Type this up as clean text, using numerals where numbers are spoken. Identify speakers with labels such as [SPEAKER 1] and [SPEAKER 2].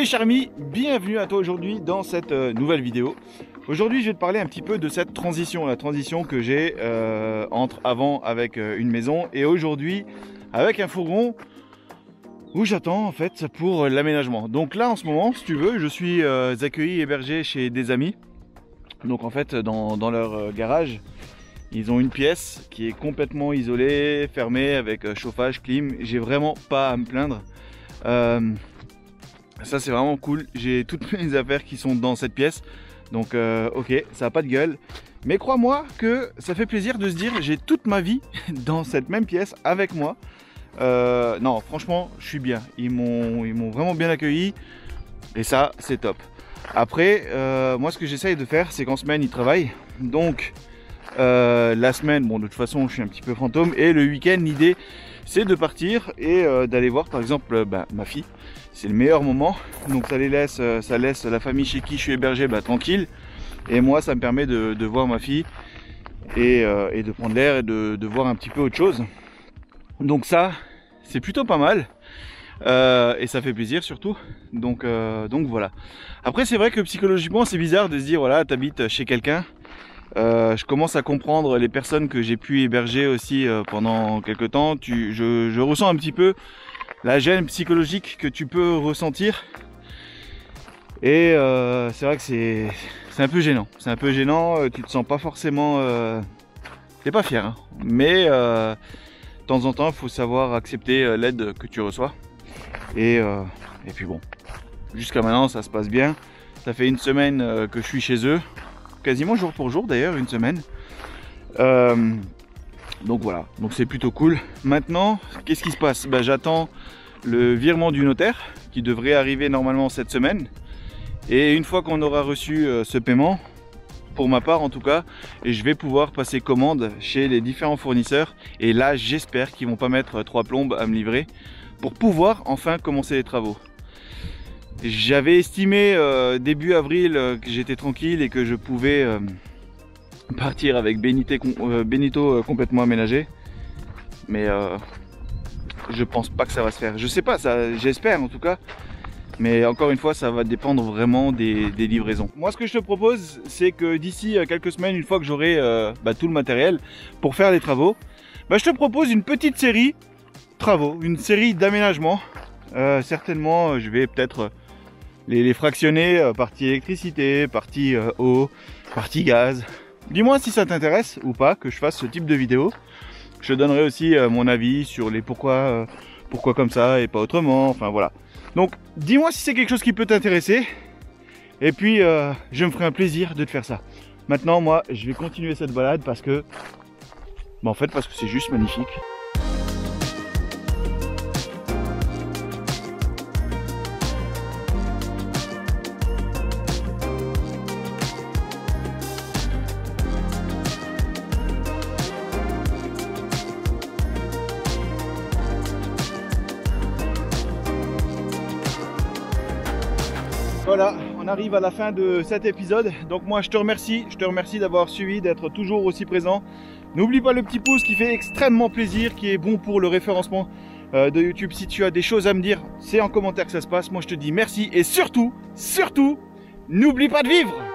[SPEAKER 1] Salut cher ami, bienvenue à toi aujourd'hui dans cette nouvelle vidéo. Aujourd'hui je vais te parler un petit peu de cette transition, la transition que j'ai entre avant avec une maison et aujourd'hui avec un fourgon où j'attends en fait pour l'aménagement. Donc là en ce moment, si tu veux, je suis accueilli, hébergé chez des amis. Donc en fait dans leur garage, ils ont une pièce qui est complètement isolée, fermée avec chauffage, clim. J'ai vraiment pas à me plaindre. Ça c'est vraiment cool, j'ai toutes mes affaires qui sont dans cette pièce. Donc ok, ça n'a pas de gueule. Mais crois-moi que ça fait plaisir de se dire j'ai toute ma vie dans cette même pièce avec moi. Non franchement je suis bien, ils m'ont vraiment bien accueilli. Et ça c'est top. Après moi ce que j'essaye de faire c'est qu'en semaine ils travaillent. Donc la semaine, bon de toute façon je suis un petit peu fantôme. Et le week-end l'idée c'est de partir et d'aller voir par exemple ma fille. C'est le meilleur moment, donc ça laisse la famille chez qui je suis hébergé tranquille. Et moi ça me permet de voir ma fille et de prendre l'air et de voir un petit peu autre chose. Donc ça c'est plutôt pas mal et ça fait plaisir surtout. Donc voilà. Après c'est vrai que psychologiquement c'est bizarre de se dire voilà t'habites chez quelqu'un. Je commence à comprendre les personnes que j'ai pu héberger aussi pendant quelques temps. Je ressens un petit peu la gêne psychologique que tu peux ressentir. Et c'est vrai que c'est un peu gênant. C'est un peu gênant, tu te sens pas forcément... t'es pas fier, hein. Mais de temps en temps, il faut savoir accepter l'aide que tu reçois. Et puis bon, jusqu'à maintenant, ça se passe bien. Ça fait une semaine que je suis chez eux. Quasiment jour pour jour d'ailleurs, une semaine. Donc voilà, donc c'est plutôt cool. Maintenant, qu'est-ce qui se passe? J'attends le virement du notaire qui devrait arriver normalement cette semaine. Et une fois qu'on aura reçu ce paiement, pour ma part en tout cas, et je vais pouvoir passer commande chez les différents fournisseurs. Et là, j'espère qu'ils vont pas mettre 3 plombes à me livrer pour pouvoir enfin commencer les travaux. J'avais estimé début avril que j'étais tranquille et que je pouvais partir avec Benito complètement aménagé. Mais je pense pas que ça va se faire. Je sais pas, j'espère en tout cas. Mais encore une fois, ça va dépendre vraiment des livraisons. Moi, ce que je te propose, c'est que d'ici quelques semaines, une fois que j'aurai tout le matériel pour faire les travaux, je te propose une petite série travaux, une série d'aménagements. Certainement, je vais peut-être les fractionner, partie électricité, partie eau, partie gaz. Dis-moi si ça t'intéresse ou pas que je fasse ce type de vidéo. Je te donnerai aussi mon avis sur les pourquoi comme ça et pas autrement, enfin voilà. Donc dis-moi si c'est quelque chose qui peut t'intéresser. Et puis je me ferai un plaisir de te faire ça. Maintenant moi je vais continuer cette balade parce que en fait parce que c'est juste magnifique. Voilà, on arrive à la fin de cet épisode. Donc moi je te remercie d'avoir suivi, d'être toujours aussi présent. N'oublie pas le petit pouce qui fait extrêmement plaisir, qui est bon pour le référencement de YouTube. Si tu as des choses à me dire, c'est en commentaire que ça se passe. Moi je te dis merci et surtout, n'oublie pas de vivre!